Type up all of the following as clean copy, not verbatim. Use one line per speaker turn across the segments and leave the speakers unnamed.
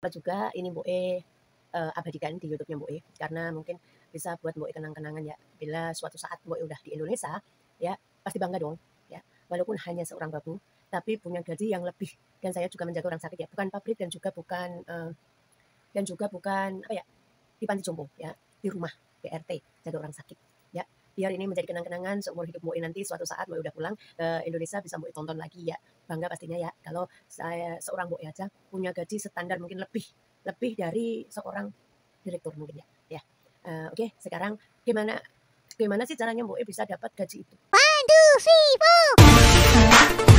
Juga ini Mbok abadikan di YouTube-nya Mbok karena mungkin bisa buat Mbok kenang-kenangan ya. Bila suatu saat Mbok udah di Indonesia, ya pasti bangga dong, ya. Walaupun hanya seorang babu, tapi punya gaji yang lebih. Dan saya juga menjaga orang sakit ya, bukan pabrik dan juga bukan apa ya, di panti jompo ya, di rumah PRT, jaga orang sakit ya. Biar ini menjadi kenang-kenangan seumur hidup Mbok nanti suatu saat Mbok udah pulang ke Indonesia bisa Mbok tonton lagi ya. Bangga pastinya ya kalau saya seorang Mbok aja punya gaji standar mungkin lebih dari seorang direktur mungkin ya. Ya. Oke, sekarang gimana sih caranya Mbok bisa dapat gaji itu?
1, 2, 3, 4.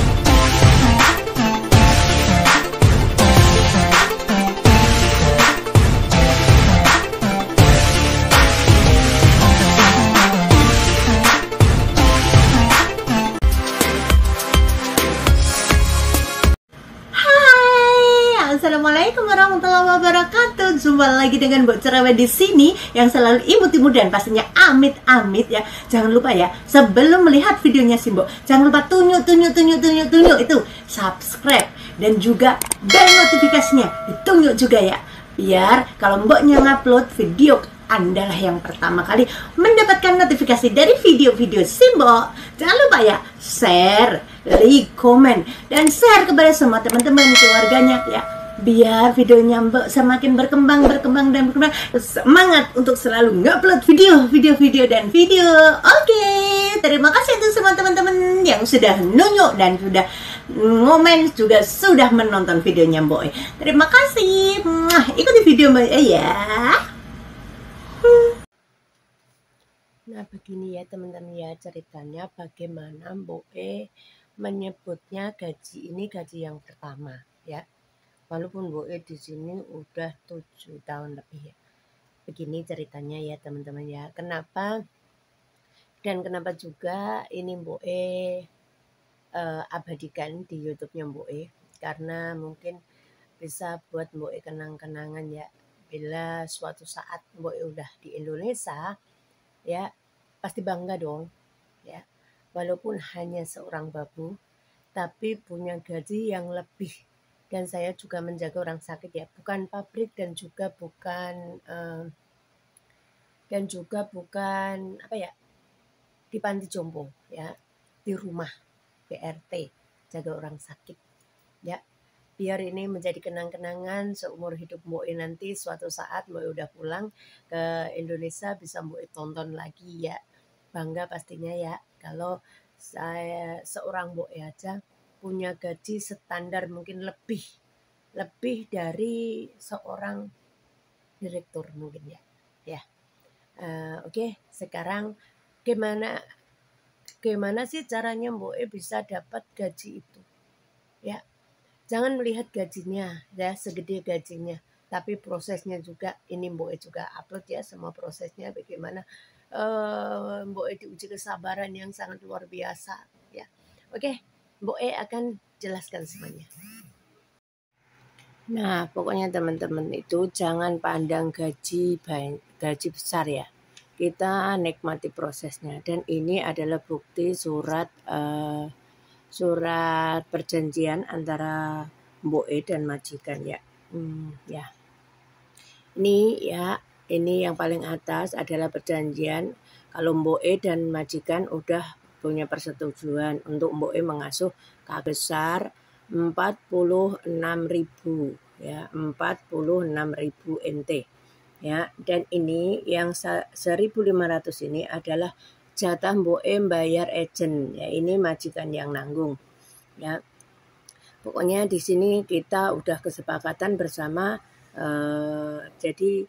Assalamualaikum warahmatullahi wabarakatuh. Jumpa lagi dengan Mbok Cerewet di sini yang selalu imut-imut dan pastinya amit-amit ya. Jangan lupa ya, sebelum melihat videonya si Mbok, jangan lupa tunjuk itu subscribe dan juga bel notifikasinya ditunjuk juga ya. Biar kalau Mboknya ngupload video, Andalah yang pertama kali mendapatkan notifikasi dari video-video Simbo. Jangan lupa ya, share, like, komen, dan share kepada semua teman-teman keluarganya ya. Biar videonya Mbok semakin berkembang. Semangat untuk selalu ngupload video dan video. Oke, terima kasih untuk semua teman-teman yang sudah nunjuk dan sudah ngomen juga sudah menonton videonya Mbok. Terima kasih. Ikuti video Mbok ya.
Nah begini ya teman-teman ya, ceritanya bagaimana Mbok menyebutnya gaji ini gaji yang pertama ya. Walaupun Mbok di sini udah 7 tahun lebih ya. Begini ceritanya ya teman-teman ya. Kenapa juga ini Mbok abadikan di YouTube-nya Mbok karena mungkin bisa buat Mbok kenang-kenangan ya. Bila suatu saat Mbok udah di Indonesia, ya pasti bangga dong ya. Walaupun hanya seorang babu, tapi punya gaji yang lebih. Dan saya juga menjaga orang sakit ya, bukan pabrik dan juga bukan apa ya, di panti jompo ya, di rumah PRT, jaga orang sakit ya. Biar ini menjadi kenang-kenangan seumur hidup Mbok nanti suatu saat Mbok udah pulang ke Indonesia bisa Mbok tonton lagi ya. Bangga pastinya ya kalau saya seorang Mbok aja punya gaji standar mungkin lebih dari seorang direktur mungkin ya. Ya. Oke, sekarang gimana sih caranya Mbok bisa dapat gaji itu? Ya. Jangan melihat gajinya ya, segede gajinya, tapi prosesnya juga. Ini Mbok juga upload ya semua prosesnya bagaimana Mbok diuji kesabaran yang sangat luar biasa ya. Oke, Mbok akan jelaskan semuanya. Nah, pokoknya teman-teman itu jangan pandang gaji besar ya. Kita nikmati prosesnya, dan ini adalah bukti surat perjanjian antara Mbok dan majikan ya. Ya. Ini yang paling atas adalah perjanjian kalau Mbok dan majikan udah punya persetujuan untuk Mbok mengasuh kakak besar 46.000 ya, 46.000 NT ya. Dan ini yang 1.500 ini adalah jatah Mbok bayar agent ya, ini majikan yang nanggung ya. Pokoknya di sini kita udah kesepakatan bersama, jadi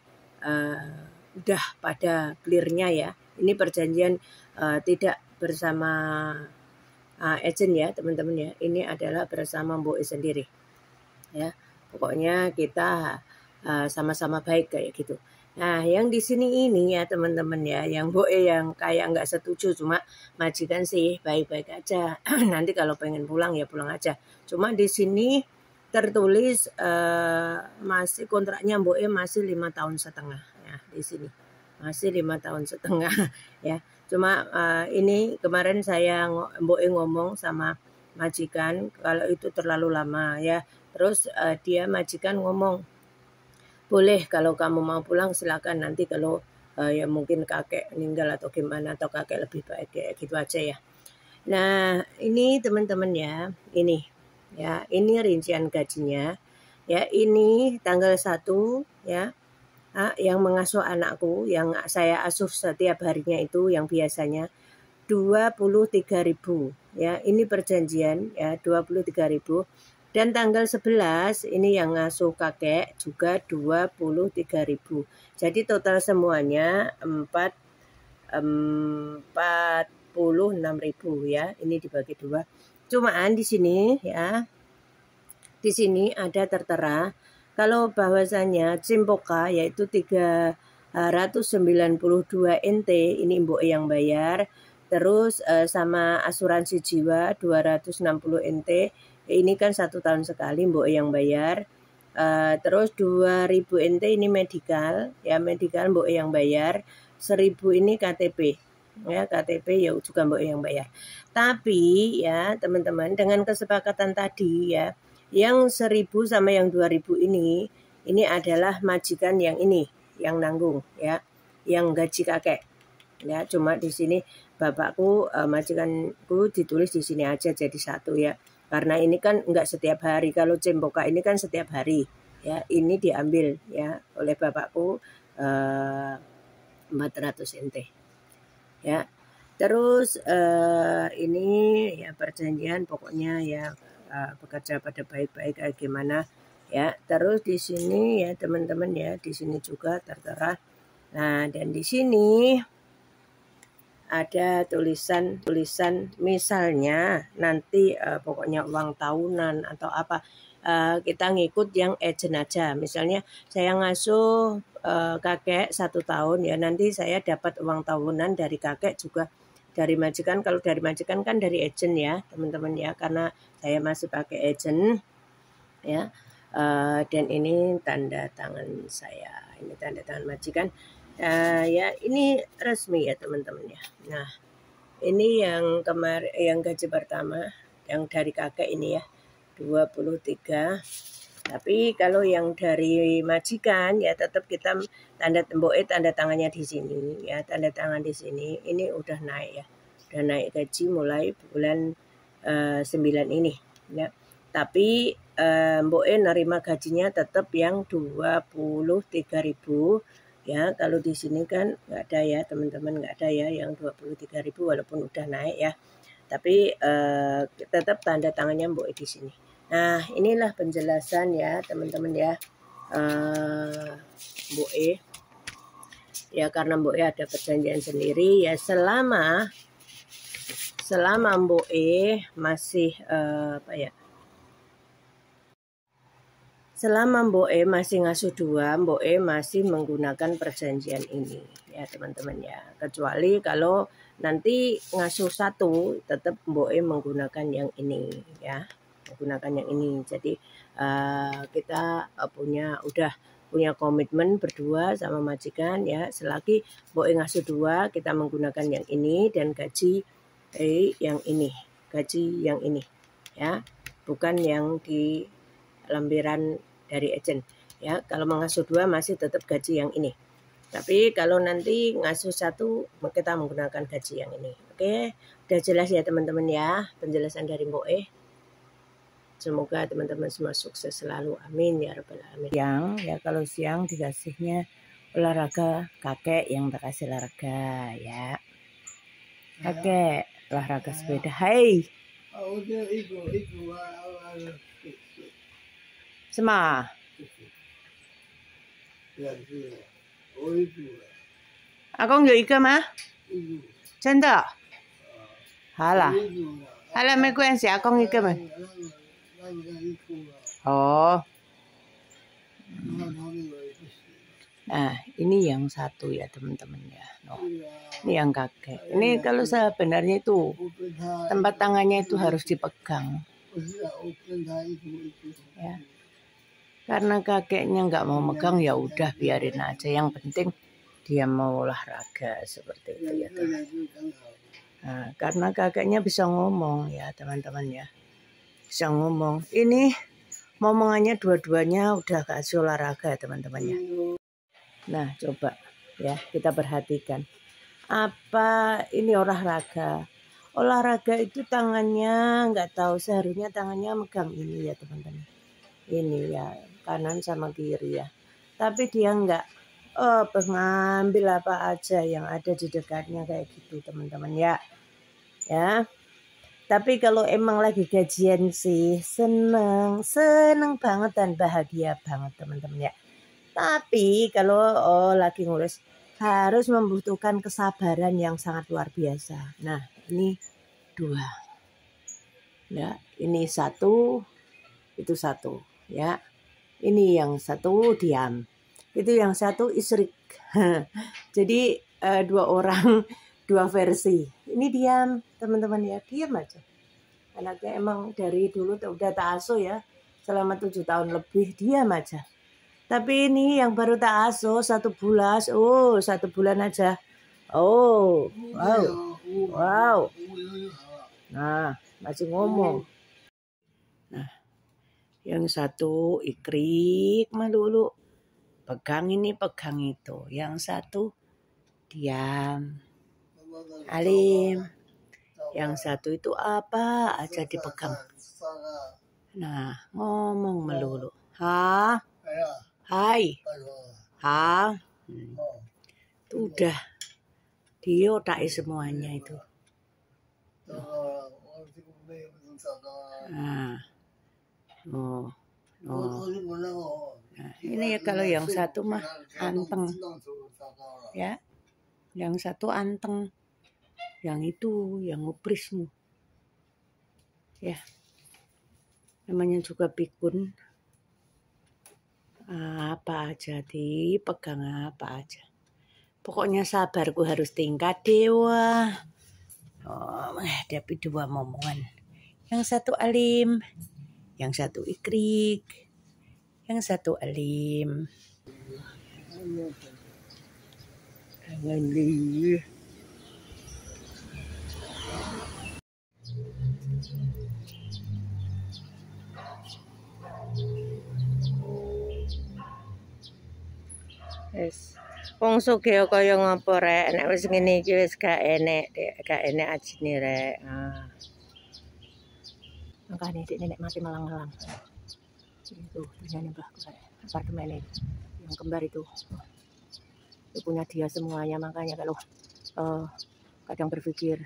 udah pada clearnya ya. Ini perjanjian tidak bersama agent ya teman-teman ya. Ini adalah bersama Mbok sendiri ya. Pokoknya kita sama-sama baik kayak gitu. Nah, yang di sini ini ya teman-teman ya, yang Mbok yang kayak nggak setuju, cuma majikan sih baik-baik aja. Nanti kalau pengen pulang ya pulang aja. Cuma di sini tertulis masih kontraknya Mbok masih 5,5 tahun ya di sini. Masih 5,5 tahun ya. Cuma ini kemarin Mbok ngomong sama majikan kalau itu terlalu lama ya. Terus dia majikan ngomong boleh kalau kamu mau pulang silakan, nanti kalau ya mungkin kakek meninggal atau gimana atau kakek lebih baik ya gitu aja ya. Nah ini teman-teman ya, ini rincian gajinya ya, ini tanggal 1 ya. Yang mengasuh anakku yang saya asuh setiap harinya itu yang biasanya 23.000 ya, ini perjanjian ya 23.000. Dan tanggal 11 ini yang ngasuh kakek juga 23.000. Jadi total semuanya 46.000 ya. Ini dibagi 2. Cumaan di sini ya. Di sini ada tertera kalau bahwasanya Cimpoka yaitu 392 NT ini Mbok yang bayar. Terus sama asuransi jiwa 260 NT. Ini kan 1 tahun sekali Mbok yang bayar. Terus 2.000 NT ini medical ya, medical Mbok yang bayar. 1.000 ini KTP ya, KTP ya juga Mbok yang bayar. Tapi ya teman-teman, dengan kesepakatan tadi ya, yang 1.000 sama yang 2.000 ini adalah majikan yang ini yang nanggung ya, yang gaji kakek ya. Cuma di sini bapakku majikanku ditulis di sini aja jadi 1 ya. Karena ini kan enggak setiap hari. Kalau Cimpoka ini kan setiap hari ya. Ini diambil ya oleh bapakku 400 NT ya. Terus ini ya perjanjian pokoknya ya, bekerja pada baik-baik kayak gimana ya. Terus di sini ya teman-teman ya, di sini juga tertera. Nah, dan di sini ada tulisan misalnya nanti pokoknya uang tahunan atau apa, kita ngikut yang agent aja. Misalnya saya ngasuh kakek 1 tahun ya, nanti saya dapat uang tahunan dari kakek juga dari majikan. Kalau dari majikan kan dari agent ya teman-teman ya, karena saya masih pakai agent ya. Dan ini tanda tangan saya, ini tanda tangan majikan. Ya ini resmi ya teman-teman ya. Nah ini yang kemarin yang gaji pertama yang dari kakek ini ya 23. Tapi kalau yang dari majikan ya tetap kita tanda tangannya di sini ya, tanda tangan di sini. Ini udah naik ya, udah naik gaji mulai bulan 9 ini ya. Tapi Mboe nerima gajinya tetap yang 23.000 ya. Kalau di sini kan nggak ada ya teman-teman, nggak ada ya yang 23.000 walaupun udah naik ya. Tapi tetap tanda tangannya Mboe di sini. Nah inilah penjelasan ya teman-teman ya, Mboe ya, karena Mboe ada perjanjian sendiri ya. Selama Mboe masih selama Mboe masih ngasuh 2, Mboe masih menggunakan perjanjian ini ya teman-teman ya. Kecuali kalau nanti ngasuh 1 tetap Mboe menggunakan yang ini ya, menggunakan yang ini. Jadi kita udah punya komitmen berdua sama majikan ya, selagi Mboe ngasuh 2 kita menggunakan yang ini dan gaji yang ini, gaji yang ini ya, bukan yang di lembaran dari agent ya. Kalau mengasuh 2 masih tetap gaji yang ini. Tapi kalau nanti ngasuh 1 kita menggunakan gaji yang ini. Oke, udah jelas ya teman-teman ya penjelasan dari Mboe. Semoga teman-teman semua sukses selalu. Amin ya rabbal alamin. Ya kalau siang dikasihnya olahraga, kakek yang berhasil olahraga ya. Kakek olahraga sepeda. Hai. Sama. Aku nggak ikut mah. 真的。好啦，好了没关系，阿公一个嘛。Oh. Nah, ini yang 1 ya teman-teman ya. Ini yang kakek. Ini kalau sebenarnya itu tempat tangannya itu harus dipegang. Ya. Karena kakeknya nggak mau megang ya udah biarin aja. Yang penting dia mau olahraga seperti itu ya teman. Nah, karena kakeknya bisa ngomong ya teman-teman ya, bisa ngomong. Ini Momongannya dua-duanya udah kasih olahraga teman-teman ya. Nah coba ya kita perhatikan. Apa ini olahraga? Olahraga itu tangannya nggak tahu, seharusnya tangannya megang ini ya teman-teman. Ini ya kanan sama kiri ya. Tapi dia nggak mengambil apa aja yang ada di dekatnya kayak gitu teman-teman ya. Ya. Tapi kalau emang lagi gajian sih seneng banget dan bahagia banget teman-teman ya. Tapi kalau lagi ngurus harus membutuhkan kesabaran yang sangat luar biasa. Nah ini 2. Ya, ini 1, itu 1 ya. Ini yang 1 diam. Itu yang 1 isrik. Jadi 2 orang 2 versi. Ini diam teman-teman ya, diam aja. Anaknya emang dari dulu udah tak asuh ya, selama 7 tahun lebih diam aja. Tapi ini yang baru tak asuh 1 bulan, 1 bulan aja. Oh, wow. Nah, masih ngomong. Nah, yang 1 ikrik melulu. Pegang ini, pegang itu. Yang 1 diam. Alim. Yang 1 itu apa aja dipegang. Nah, ngomong melulu. Hai. Itu udah diotai semuanya itu. Nah, Nah, ini ya kalau yang 1 mah anteng. Ya. Yang 1 anteng. Yang itu yang ngupris nih. Ya. Namanya juga pikun. Apa aja dipegang apa aja. Pokoknya sabarku harus tingkat dewa. Menghadapi 2 momongan. Yang 1 alim, yang 1 ikrik, yang 1 alim. Wis wong sugih kaya ngapa rek, nek wis ngene iki wis gak enek ajine rek. Makanya dik nenek mati malang-malang. Itu punyanya mbahku rek, apartemen yang kembar itu punya dia semuanya. Makanya kalau kadang berpikir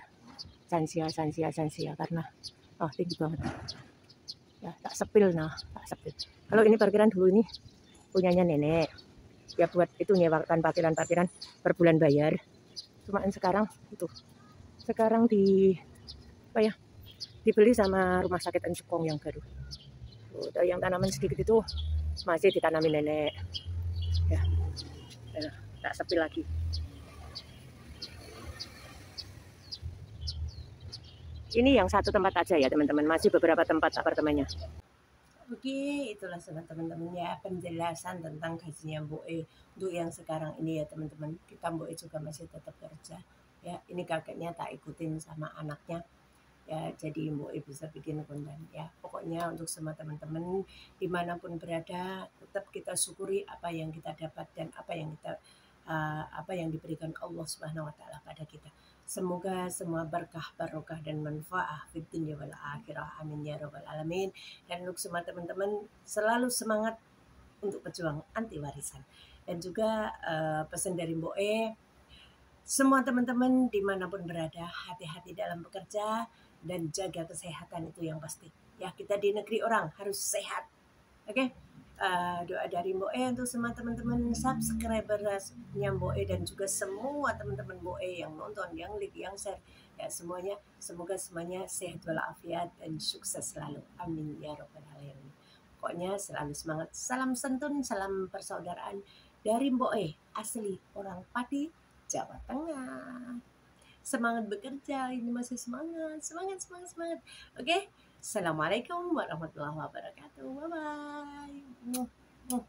sansia karena tinggi banget ya, tak sepil. Kalau ini parkiran dulu ini punyanya nenek ya, buat itu nyewakan parkiran per bulan bayar. Cuman sekarang dibeli sama rumah sakit Encukong yang baru. Yang tanaman sedikit itu masih ditanami nenek ya. Tak sepi lagi. Ini yang 1 tempat aja ya teman-teman, masih beberapa tempat apartemennya. Oke, itulah sobat teman-teman ya penjelasan tentang gajinya Mbok E untuk yang sekarang ini ya teman-teman. Kita Mbok E juga masih tetap kerja ya. Ini kakeknya tak ikutin sama anaknya ya, jadi Mbok E bisa bikin konten ya. Pokoknya untuk semua teman-teman dimanapun berada, tetap kita syukuri apa yang kita dapat dan apa yang diberikan Allah Subhanahu wa taala pada kita. Semoga semua berkah, barokah dan manfaat fid dunya wal akhirah. Amin ya rabbal alamin. Dan untuk semua teman-teman selalu semangat untuk berjuang anti warisan. Dan juga pesan dari Mbok E, semua teman-teman dimanapun berada, hati-hati dalam bekerja dan jaga kesehatan, itu yang pasti. Ya, kita di negeri orang harus sehat. Oke? Doa dari Mbok E untuk semua teman-teman subscribernya Mbok E dan juga semua teman-teman Mbok E yang nonton, yang like, yang share ya, semuanya semoga semuanya sehat walafiat dan sukses selalu. Amin ya rabbal alamin. Pokoknya selalu semangat. Salam santun, salam persaudaraan dari Mbok E, asli orang Pati, Jawa Tengah. Semangat bekerja, ini masih semangat. Oke? Assalamualaikum warahmatullahi wabarakatuh. Bye-bye.